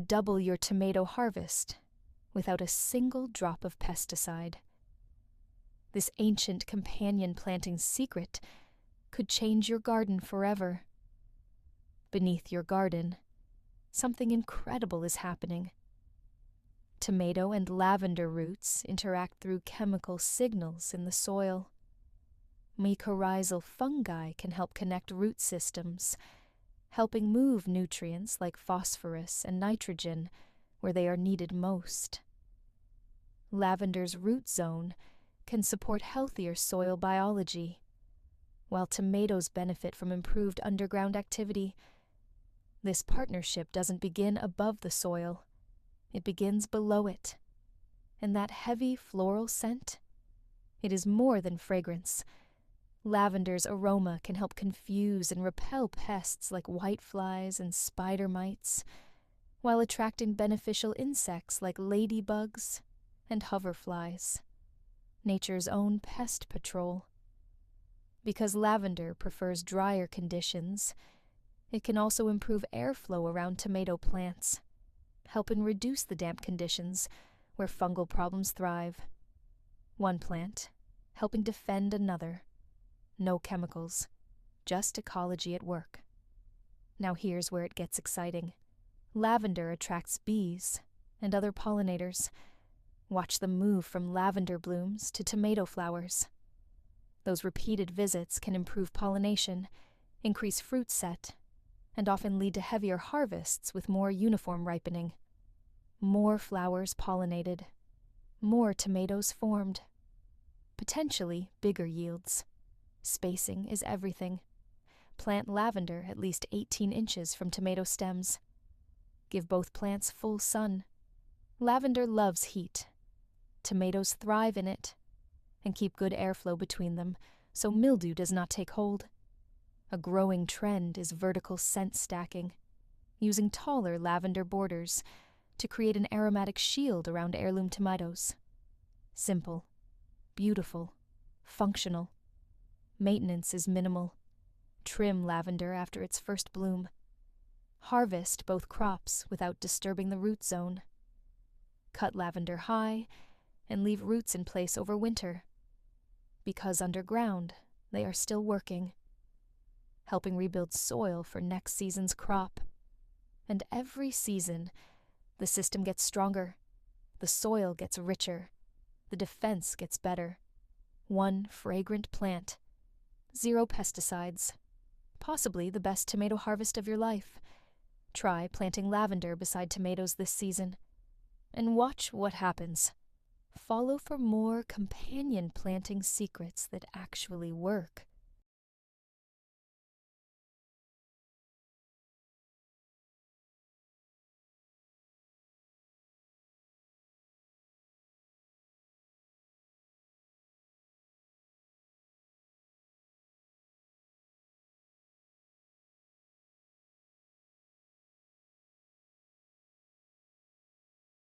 double your tomato harvest without a single drop of pesticide. This ancient companion planting secret could change your garden forever. Beneath your garden, something incredible is happening. Tomato and lavender roots interact through chemical signals in the soil. Mycorrhizal fungi can help connect root systems, helping move nutrients like phosphorus and nitrogen where they are needed most. Lavender's root zone can support healthier soil biology, while tomatoes benefit from improved underground activity. This partnership doesn't begin above the soil, it begins below it. And that heavy floral scent? It is more than fragrance. Lavender's aroma can help confuse and repel pests like whiteflies and spider mites, while attracting beneficial insects like ladybugs and hoverflies, nature's own pest patrol. Because lavender prefers drier conditions, it can also improve airflow around tomato plants, helping reduce the damp conditions where fungal problems thrive. One plant helping defend another. No chemicals, just ecology at work. Now here's where it gets exciting. Lavender attracts bees and other pollinators. Watch them move from lavender blooms to tomato flowers. Those repeated visits can improve pollination, increase fruit set, and often lead to heavier harvests with more uniform ripening. More flowers pollinated, more tomatoes formed. Potentially bigger yields. Spacing is everything. Plant lavender at least 18 inches from tomato stems. Give both plants full sun. Lavender loves heat. Tomatoes thrive in it, and keep good airflow between them so mildew does not take hold. A growing trend is vertical scent stacking, using taller lavender borders to create an aromatic shield around heirloom tomatoes. Simple, beautiful, functional. Maintenance is minimal. Trim lavender after its first bloom. Harvest both crops without disturbing the root zone. Cut lavender high and leave roots in place over winter. Because underground, they are still working, helping rebuild soil for next season's crop. And every season, the system gets stronger, the soil gets richer, the defense gets better. One fragrant plant. 0 pesticides. Possibly the best tomato harvest of your life. Try planting lavender beside tomatoes this season, and watch what happens. Follow for more companion planting secrets that actually work.